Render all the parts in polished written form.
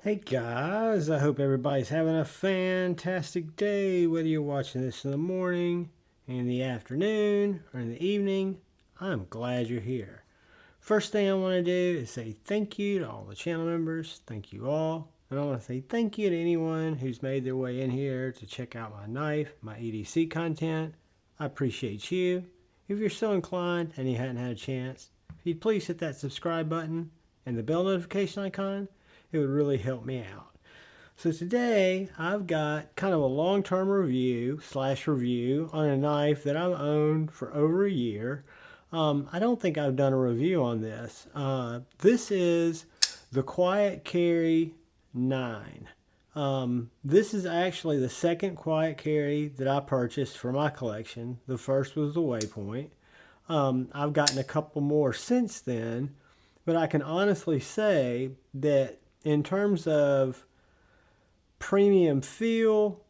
Hey guys, I hope everybody's having a fantastic day, whether you're watching this in the morning, in the afternoon, or in the evening. I'm glad you're here. First thing I want to do is say thank you to all the channel members. Thank you all. And I want to say thank you to anyone who's made their way in here to check out my knife, my EDC content. I appreciate you. If you're so inclined and you hadn't had a chance, if you'd please hit that subscribe button and the bell notification icon, it would really help me out. So today I've got kind of a long-term review on a knife that I've owned for over a year. I don't think I've done a review on this. This is the Quiet Carry 9. This is actually the second Quiet Carry that I purchased for my collection. The first was the Waypoint. I've gotten a couple more since then, but I can honestly say that in terms of premium feel,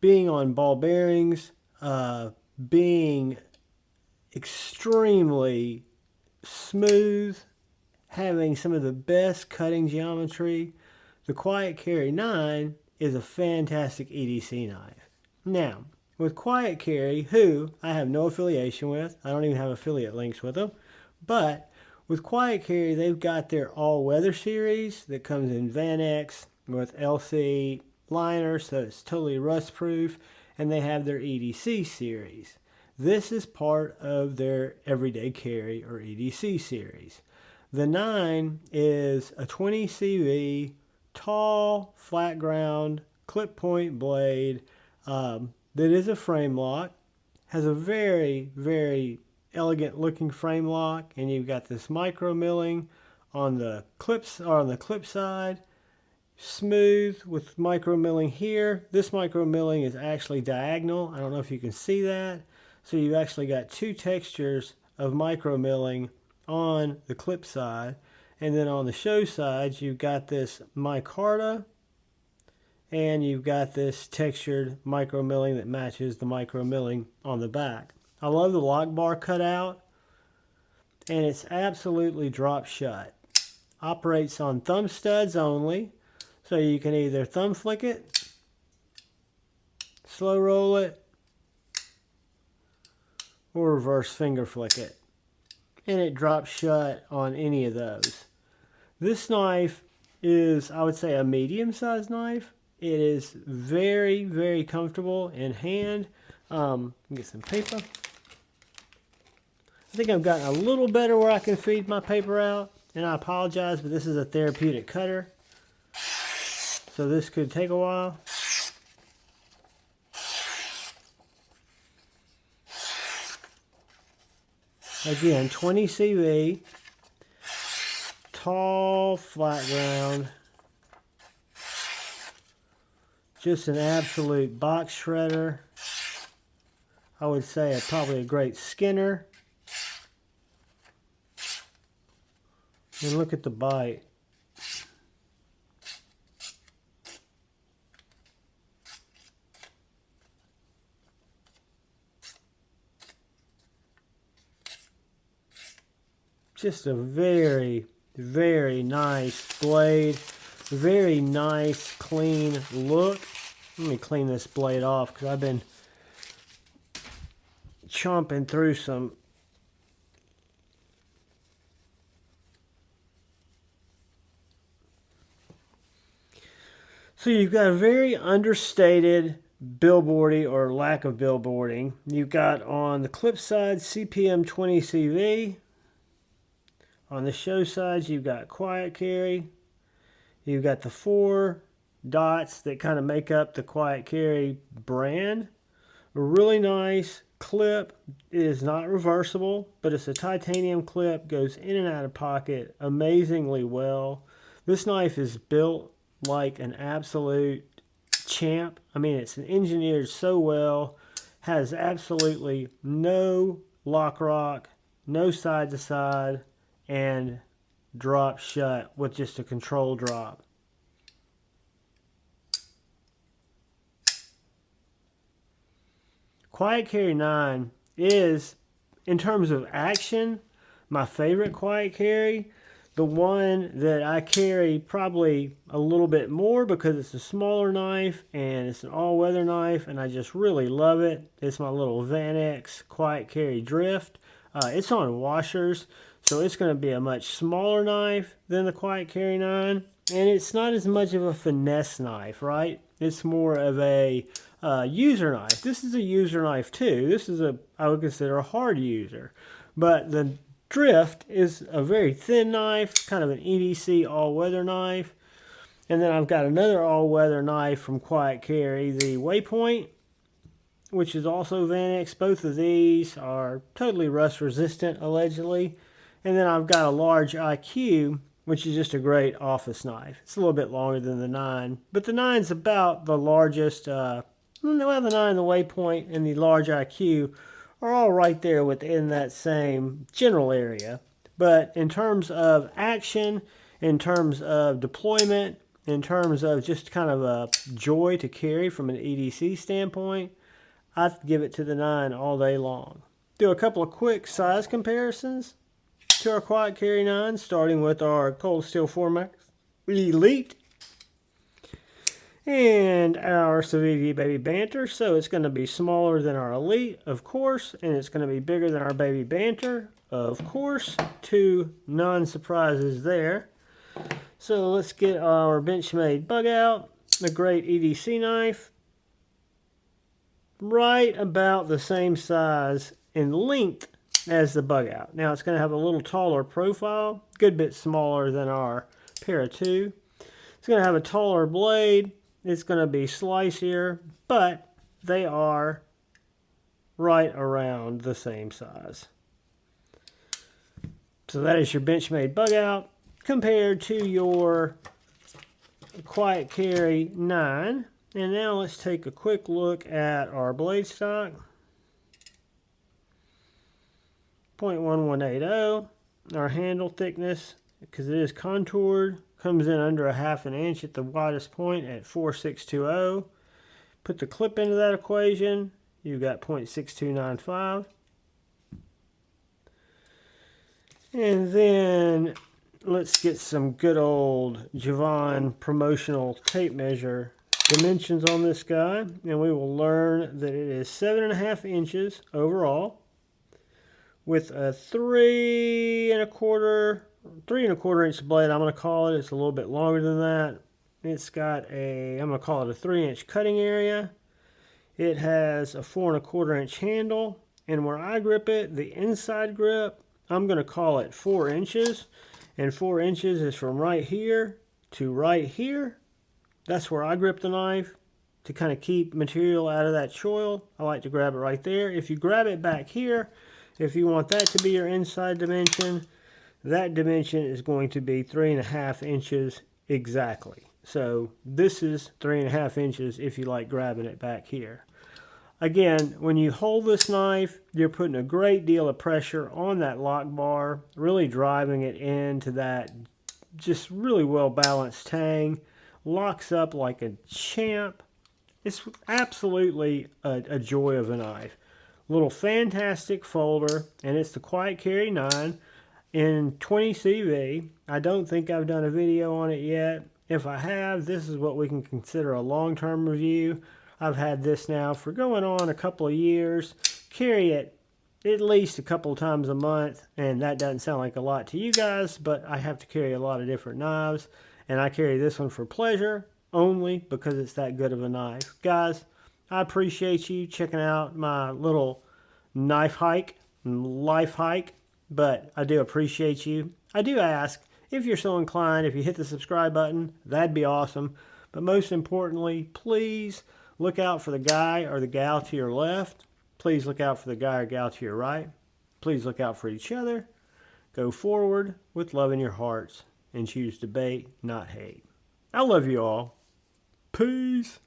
being on ball bearings, being extremely smooth, having some of the best cutting geometry, the Quiet Carry 9 is a fantastic EDC knife. Now, with Quiet Carry, who I have no affiliation with, I don't even have affiliate links with them, but with Quiet Carry, they've got their all-weather series that comes in Van X with LC liner, so it's totally rust-proof, and they have their EDC series. This is part of their Everyday Carry or EDC series. The 9 is a 20 CV, tall, flat ground, clip point blade that is a frame lock, has a very, very elegant looking frame lock, and you've got this micro milling on the clips or on the clip side, smooth with micro milling here. This micro milling is actually diagonal. I don't know if you can see that. So you've actually got two textures of micro milling on the clip side, and then on the show side you've got this micarta, and you've got this textured micro milling that matches the micro milling on the back. I love the lock bar cutout, and it's absolutely drop shut. Operates on thumb studs only, so you can either thumb flick it, slow roll it, or reverse finger flick it. And it drops shut on any of those. This knife is, I would say, a medium-sized knife. It is very, very comfortable in hand. Get some paper. I think I've gotten a little better where I can feed my paper out, and I apologize, but this is a therapeutic cutter, so this could take a while. Again, 20 CV, tall, flat ground, just an absolute box shredder. I would say probably a great skinner. And look at the bite. Just a very, very nice blade. Very nice, clean look. Let me clean this blade off because I've been chomping through some So you've got a very understated billboarding or lack of billboarding. You've got on the clip side CPM 20 CV. On the show sides you've got Quiet Carry. You've got the 4 dots that kind of make up the Quiet Carry brand. A really nice clip. It is not reversible, but it's a titanium clip. Goes in and out of pocket amazingly well. This knife is built like an absolute champ. I mean, it's engineered so well. Has absolutely no lock rock, no side to side, and drop shut with just a control drop. Quiet Carry 9 is, in terms of action, my favorite Quiet Carry. The one that I carry probably a little bit more because it's a smaller knife and it's an all-weather knife and I just really love it. It's my little Van X Quiet Carry Drift. It's on washers, so it's going to be a much smaller knife than the Quiet Carry 9. And it's not as much of a finesse knife, right? It's more of a user knife. This is a user knife too. This is I would consider a hard user. But the Drift is a very thin knife, kind of an EDC all-weather knife. And then I've got another all-weather knife from Quiet Carry, the Waypoint, which is also Van X. Both of these are totally rust resistant, allegedly. And then I've got a large IQ, which is just a great office knife. It's a little bit longer than the 9, but the 9's about the largest. Well, the 9, the Waypoint, and the large IQ are all right there within that same general area. But in terms of action, in terms of deployment, in terms of just kind of a joy to carry from an EDC standpoint, I'd give it to the 9 all day long. Do a couple of quick size comparisons to our Quiet Carry 9, starting with our Cold Steel 4MAX Elite and our Civivi Baby Banter. So it's going to be smaller than our Elite, of course, and it's going to be bigger than our Baby Banter, of course. Two non-surprises there. So let's get our Benchmade bug out, the great EDC knife, right about the same size in length as the bug out. Now it's going to have a little taller profile, a good bit smaller than our Para 2. It's going to have a taller blade. It's going to be slicier, but they are right around the same size. So that is your Benchmade bug out compared to your Quiet Carry 9. And now let's take a quick look at our blade stock. 0.1180. Our handle thickness, because it is contoured, comes in under 1/2 inch at the widest point at 4.620. Put the clip into that equation, you've got 0.6295. And then let's get some good old Javon promotional tape measure dimensions on this guy, and we will learn that it is 7.5 inches overall, with a 3.25 inch blade. I'm going to call it. It's a little bit longer than that. It's got I'm going to call it a 3-inch cutting area. It has a 4.25 inch handle, and where I grip it, the inside grip, I'm going to call it 4 inches, and 4 inches is from right here to right here. That's where I grip the knife to kind of keep material out of that choil. I like to grab it right there. If you grab it back here, if you want that to be your inside dimension, that dimension is going to be 3.5 inches exactly. So this is 3.5 inches if you like grabbing it back here. Again, when you hold this knife, you're putting a great deal of pressure on that lock bar, really driving it into that just really well balanced tang. Locks up like a champ. It's absolutely a joy of a knife. Little fantastic folder, and it's the Quiet Carry 9 in 20 CV. I don't think I've done a video on it yet. If I have, this is what we can consider a long-term review. I've had this now for going on a couple of years. Carry it at least a couple of times a month, and that doesn't sound like a lot to you guys, but I have to carry a lot of different knives. And I carry this one for pleasure only because it's that good of a knife. Guys, I appreciate you checking out my little knife hike, life hike, but I do appreciate you. I do ask, if you're so inclined, if you hit the subscribe button, that'd be awesome. But most importantly, please look out for the guy or the gal to your left. Please look out for the guy or gal to your right. Please look out for each other. Go forward with love in your hearts and choose debate, not hate. I love you all. Peace.